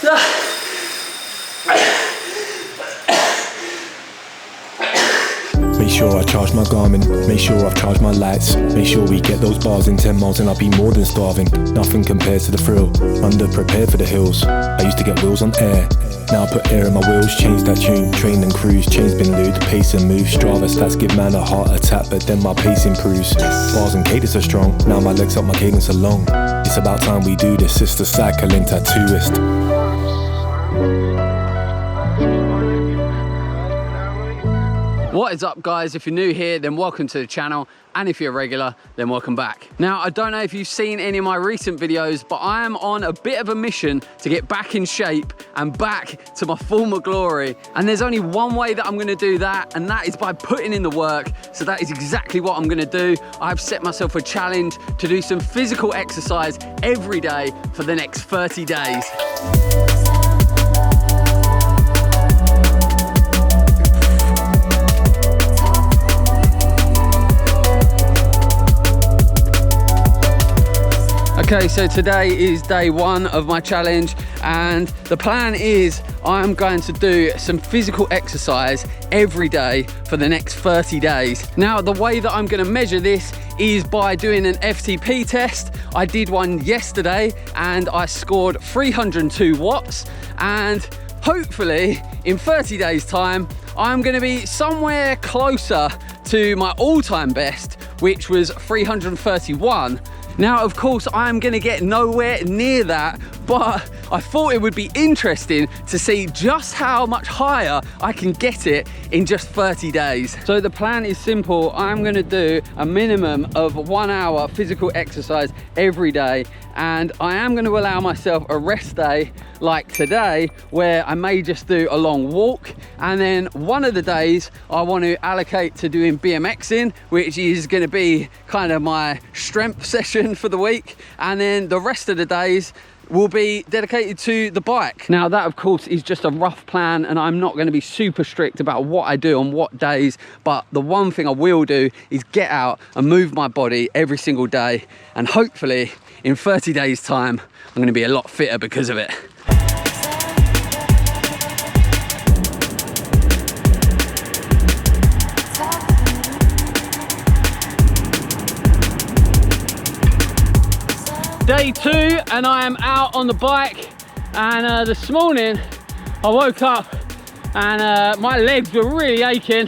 Make sure I charge my Garmin, make sure I've charged my lights. Make sure we get those bars in 10 miles and I'll be more than starving. Nothing compares to the thrill, under-prepared for the hills. I used to get wheels on air, now I put air in my wheels. Change that tune, train and cruise. Chains been lewd, pace and move. Strava stats give man a heart attack, but then my pace improves. Bars and cadence are strong, now my legs up, my cadence are long. It's about time we do this, it's the cycling tattooist. What is up, guys? If you're new here, then welcome to the channel, and if you're a regular, then welcome back. Now, I don't know if you've seen any of my recent videos, but I am on a bit of a mission to get back in shape and back to my former glory. And there's only one way that I'm gonna do that, and that is by putting in the work. So that is exactly what I'm gonna do. I've set myself a challenge to do some physical exercise every day for the next 30 days. Okay, so today is day one of my challenge, and the plan is I'm going to do some physical exercise every day for the next 30 days. Now, the way that I'm going to measure this is by doing an FTP test. I did one yesterday and I scored 302 watts, and hopefully in 30 days time I'm going to be somewhere closer to my all-time best, which was 331. Now, of course, I'm gonna get nowhere near that, but I thought it would be interesting to see just how much higher I can get it in just 30 days. So the plan is simple. I'm gonna do a minimum of 1 hour physical exercise every day, and I am gonna allow myself a rest day like today, where I may just do a long walk, and then one of the days I want to allocate to doing BMXing, which is going to be kind of my strength session for the week, and then the rest of the days will be dedicated to the bike. Now, that of course is just a rough plan, and I'm not going to be super strict about what I do on what days, but the one thing I will do is get out and move my body every single day, and hopefully in 30 days time I'm going to be a lot fitter because of it. Day two, and I am out on the bike, and this morning I woke up and my legs were really aching,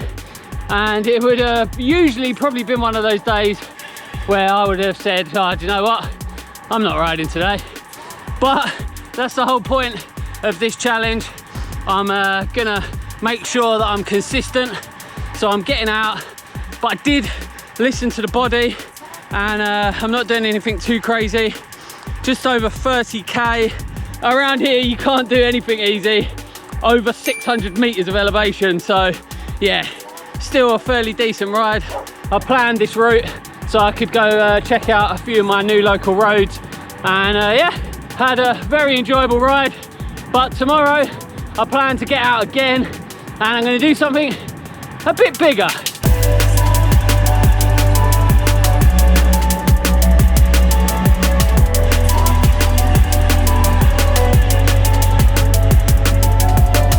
and it would have usually probably been one of those days where I would have said, oh, do you know what, I'm not riding today. But that's the whole point of this challenge. I'm gonna make sure that I'm consistent, so I'm getting out, but I did listen to the body, and I'm not doing anything too crazy. Just over 30k. Around here you can't do anything easy. Over 600 meters of elevation, so yeah, still a fairly decent ride. I planned this route so I could go check out a few of my new local roads, and yeah, had a very enjoyable ride. But tomorrow I plan to get out again, and I'm going to do something a bit bigger.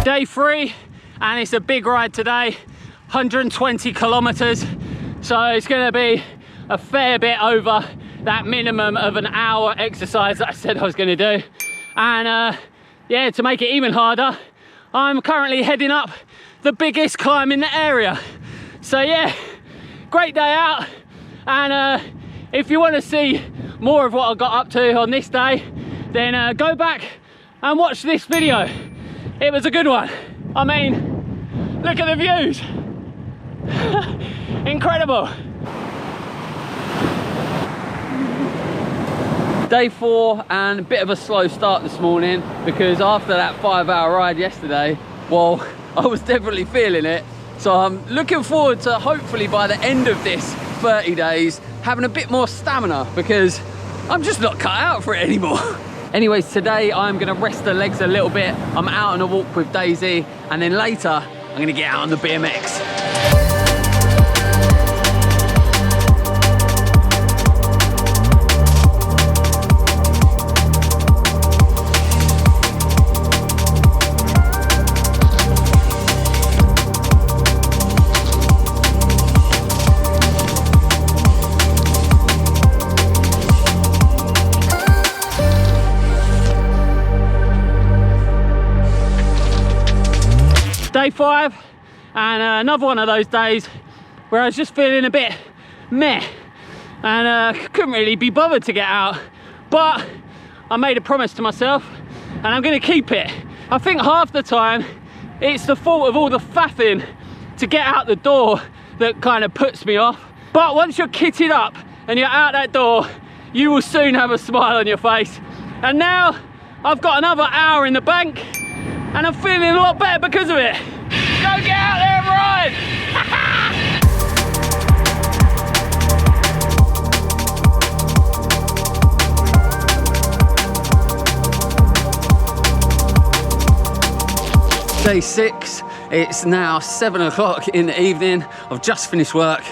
Day three, and it's a big ride today, 120 kilometers, so it's going to be a fair bit over that minimum of an hour exercise that I said I was going to do. And yeah, to make it even harder, I'm currently heading up the biggest climb in the area. So yeah, great day out, and if you want to see more of what I got up to on this day, then go back and watch this video. It was a good one. I mean, look at the views. Incredible. Day four, and a bit of a slow start this morning, because after that 5-hour ride yesterday, well, I was definitely feeling it. So I'm looking forward to hopefully by the end of this 30 days having a bit more stamina, because I'm just not cut out for it anymore. Anyways, today I'm gonna rest the legs a little bit. I'm out on a walk with Daisy, and then later I'm gonna get out on the BMX. Day 5, and another one of those days where I was just feeling a bit meh, and couldn't really be bothered to get out. But I made a promise to myself, and I'm going to keep it. I think half the time it's the fault of all the faffing to get out the door that kind of puts me off. But once you're kitted up and you're out that door, you will soon have a smile on your face. And now I've got another hour in the bank, and I'm feeling a lot better because of it. Go get out there and ride! Day 6, it's now 7 o'clock in the evening. I've just finished work.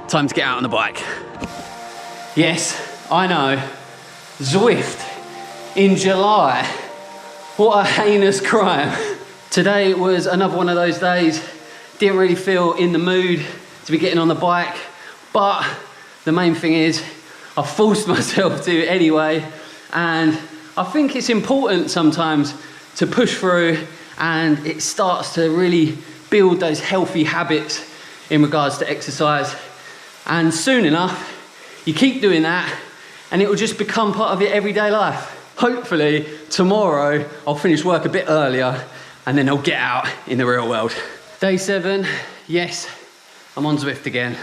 Time to get out on the bike. Yes, I know, Zwift in July. What a heinous crime. Today was another one of those days. Didn't really feel in the mood to be getting on the bike, but the main thing is I forced myself to anyway, and I think it's important sometimes to push through, and it starts to really build those healthy habits in regards to exercise. And soon enough, you keep doing that and it will just become part of your everyday life. Hopefully tomorrow I'll finish work a bit earlier and then I'll get out in the real world. Day 7, yes, I'm on Zwift again.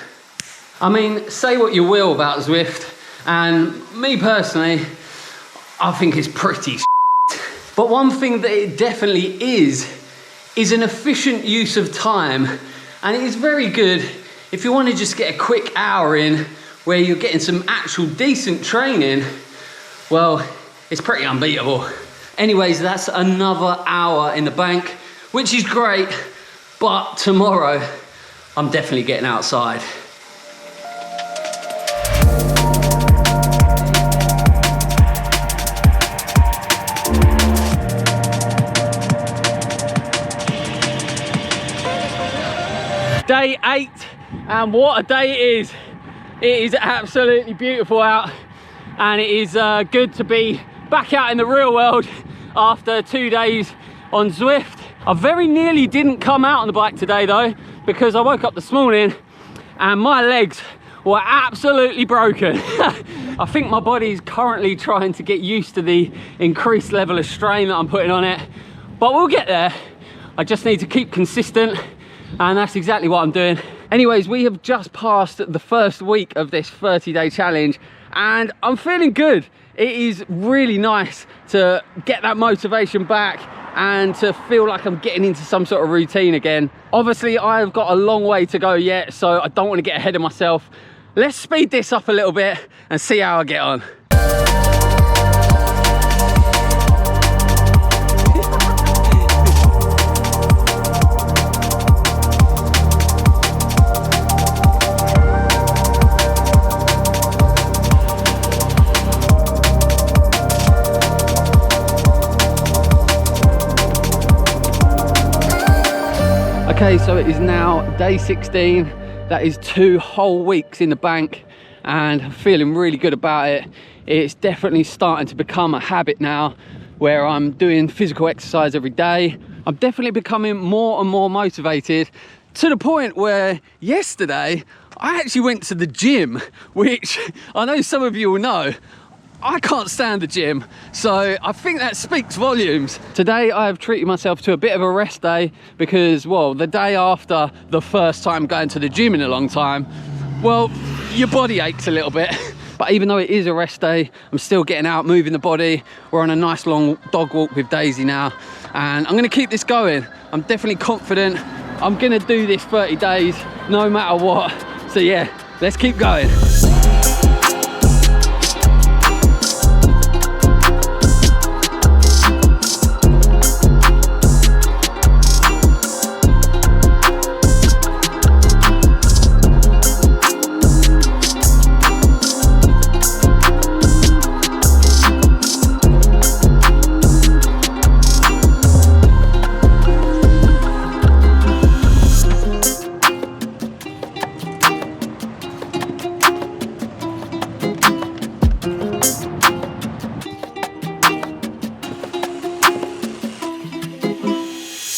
I mean, say what you will about Zwift, and me personally, I think it's pretty but one thing that it definitely is an efficient use of time, and it is very good if you want to just get a quick hour in where you're getting some actual decent training. Well, it's pretty unbeatable. Anyways, that's another hour in the bank, which is great, but tomorrow I'm definitely getting outside. Day 8, and what a day it is. It is absolutely beautiful out, and it is good to be back out in the real world after 2 days on Zwift. I very nearly didn't come out on the bike today though, because I woke up this morning and my legs were absolutely broken. I think my body is currently trying to get used to the increased level of strain that I'm putting on it, but we'll get there. I just need to keep consistent, and that's exactly what I'm doing. Anyways, we have just passed the first week of this 30-day challenge, and I'm feeling good. It is really nice to get that motivation back and to feel like I'm getting into some sort of routine again. Obviously, I've got a long way to go yet, so I don't want to get ahead of myself. Let's speed this up a little bit and see how I get on. Okay, so it is now day 16. That is 2 whole weeks in the bank, and I'm feeling really good about it. It's definitely starting to become a habit now where I'm doing physical exercise every day. I'm definitely becoming more and more motivated, to the point where yesterday I actually went to the gym, which I know some of you will know. I can't stand the gym, so I think that speaks volumes. Today I have treated myself to a bit of a rest day because, well, the day after the first time going to the gym in a long time, well, your body aches a little bit. But even though it is a rest day, I'm still getting out, moving the body. We're on a nice long dog walk with Daisy now, and I'm gonna keep this going. I'm definitely confident I'm gonna do this 30 days no matter what. So yeah, let's keep going.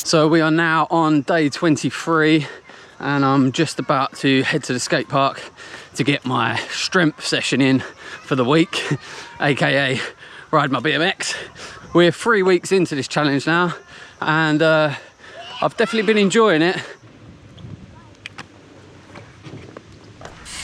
So we are now on day 23 and I'm just about to head to the skate park to get my strength session in for the week, aka ride my BMX. We're 3 weeks into this challenge now and I've definitely been enjoying it.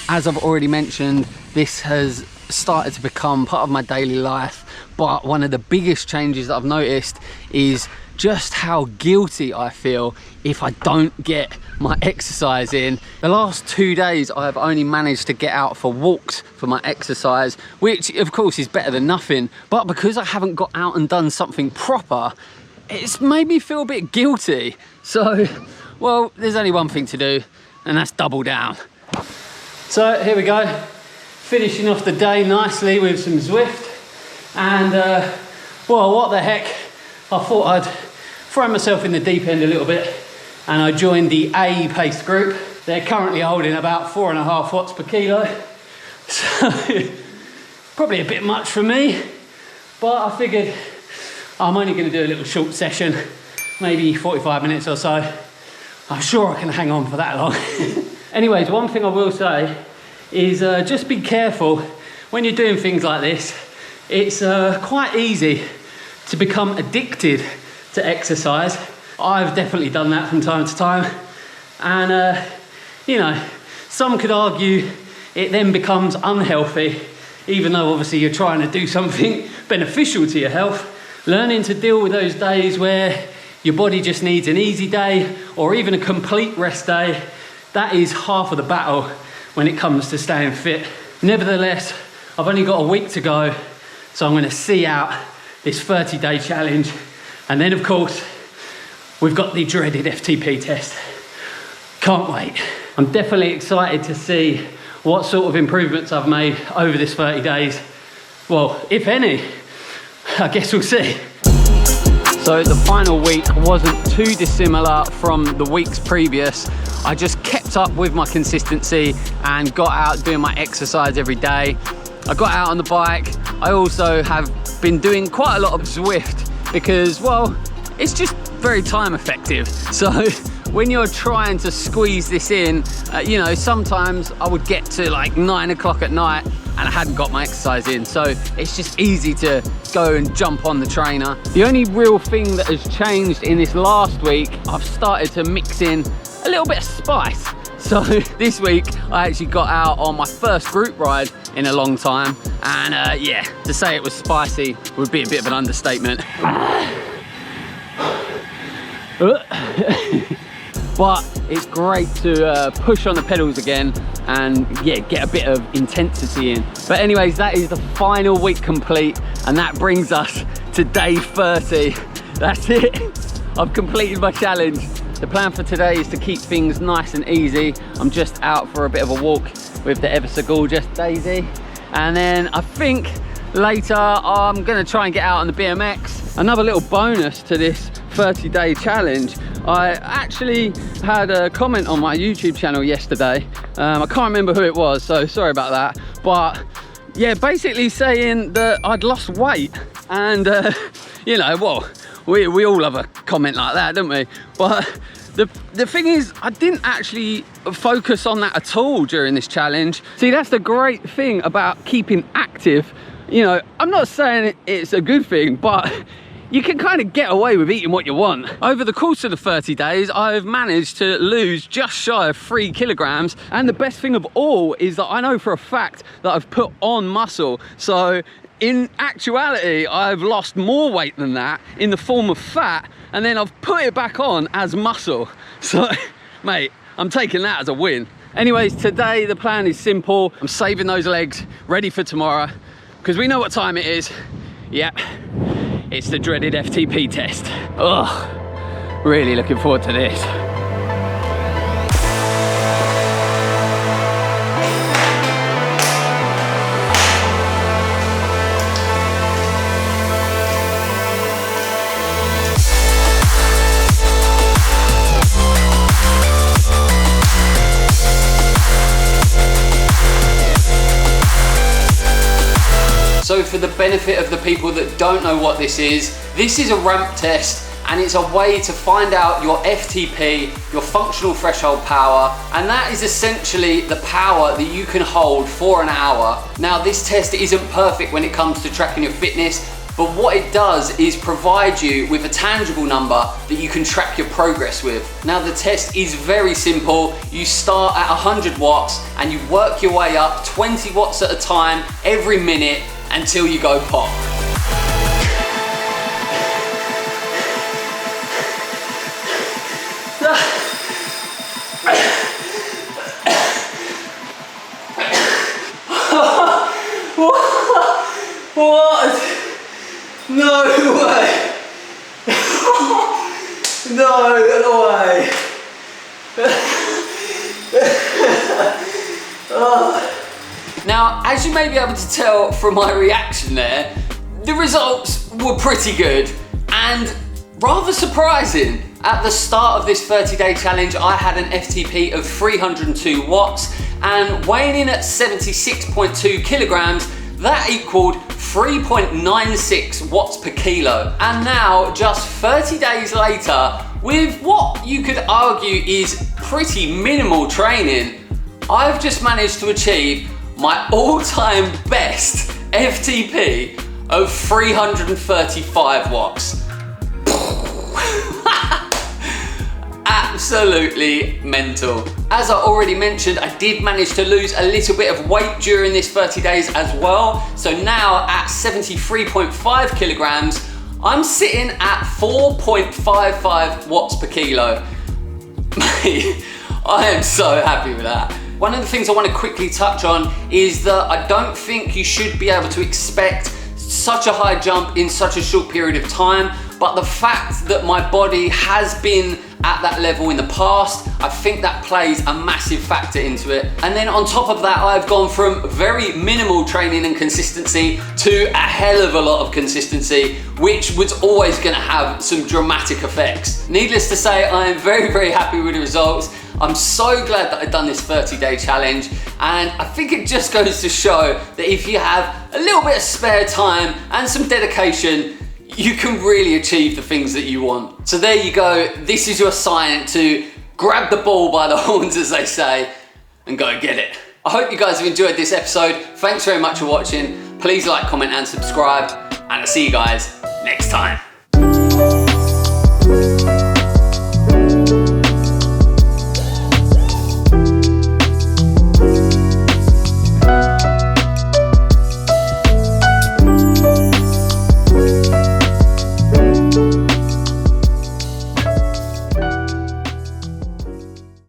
As I've already mentioned, this has started to become part of my daily life, but one of the biggest changes that I've noticed is just how guilty I feel if I don't get my exercise in. The last 2 days I've only managed to get out for walks for my exercise, which of course is better than nothing, but because I haven't got out and done something proper, it's made me feel a bit guilty. So, well, there's only one thing to do, and that's double down. So here we go, finishing off the day nicely with some Zwift, and well, what the heck, I thought I'd throw myself in the deep end a little bit, and I joined the A pace group. They're currently holding about 4.5 watts per kilo, so probably a bit much for me, but I figured I'm only going to do a little short session, maybe 45 minutes or so. I'm sure I can hang on for that long. Anyways, one thing I will say is just be careful when you're doing things like this. It's quite easy to become addicted to exercise. I've definitely done that from time to time. And, you know, some could argue it then becomes unhealthy, even though obviously you're trying to do something beneficial to your health. Learning to deal with those days where your body just needs an easy day or even a complete rest day, that is half of the battle when it comes to staying fit. Nevertheless, I've only got a week to go, so I'm going to see out this 30-day challenge. And then, of course, we've got the dreaded FTP test. Can't wait. I'm definitely excited to see what sort of improvements I've made over this 30 days. Well, if any, I guess we'll see. So the final week wasn't too dissimilar from the weeks previous. I just kept up with my consistency and got out doing my exercise every day. I got out on the bike. I also have been doing quite a lot of Zwift because, well, it's just very time effective. So when you're trying to squeeze this in, you know, sometimes I would get to like 9 o'clock at night and I hadn't got my exercise in. So it's just easy to go and jump on the trainer. The only real thing that has changed in this last week, I've started to mix in a little bit of spice. So this week I actually got out on my first group ride in a long time, and yeah, to say it was spicy would be a bit of an understatement. But it's great to push on the pedals again and yeah, get a bit of intensity in. But anyways, that is the final week complete, and that brings us to day 30. That's it. I've completed my challenge. The plan for today is to keep things nice and easy. I'm just out for a bit of a walk with the ever so gorgeous Daisy. And then I think later I'm gonna try and get out on the BMX. Another little bonus to this 30-day challenge, I actually had a comment on my YouTube channel yesterday. I can't remember who it was, so sorry about that. But yeah, basically saying that I'd lost weight. And you know, well, we all have a comment like that, don't we? But the thing is, I didn't actually focus on that at all during this challenge. See, that's the great thing about keeping active. You know, I'm not saying it's a good thing, but you can kind of get away with eating what you want. Over the course of the 30 days, I've managed to lose just shy of 3 kilograms. And the best thing of all is that I know for a fact that I've put on muscle. So in actuality, I've lost more weight than that in the form of fat, and then I've put it back on as muscle. So, mate, I'm taking that as a win. Anyways, today the plan is simple. I'm saving those legs ready for tomorrow, because we know what time it is. Yep, it's the dreaded FTP test. Ugh, really looking forward to this. So for the benefit of the people that don't know what this is a ramp test, and it's a way to find out your FTP, your functional threshold power, and that is essentially the power that you can hold for an hour. Now, this test isn't perfect when it comes to tracking your fitness, but what it does is provide you with a tangible number that you can track your progress with. Now, the test is very simple. You start at 100 watts and you work your way up 20 watts at a time every minute until you go pop. What? No way! No way! Now, as you may be able to tell from my reaction there, the results were pretty good and rather surprising. At the start of this 30-day challenge, I had an FTP of 302 watts and weighing in at 76.2 kilograms, that equaled 3.96 watts per kilo. And now, just 30 days later, with what you could argue is pretty minimal training, I've just managed to achieve my all-time best FTP of 335 watts. Absolutely mental. As I already mentioned, I did manage to lose a little bit of weight during this 30 days as well. So now at 73.5 kilograms, I'm sitting at 4.55 watts per kilo. Mate, I am so happy with that. One of the things I want to quickly touch on is that I don't think you should be able to expect such a high jump in such a short period of time, but the fact that my body has been at that level in the past, I think that plays a massive factor into it. And then on top of that, I've gone from very minimal training and consistency to a hell of a lot of consistency, which was always gonna have some dramatic effects. Needless to say, I am very, very happy with the results. I'm so glad that I've done this 30-day challenge, and I think it just goes to show that if you have a little bit of spare time and some dedication, you can really achieve the things that you want. So there you go. This is your sign to grab the ball by the horns, as they say, and go get it. I hope you guys have enjoyed this episode. Thanks very much for watching. Please like, comment, and subscribe, and I'll see you guys next time.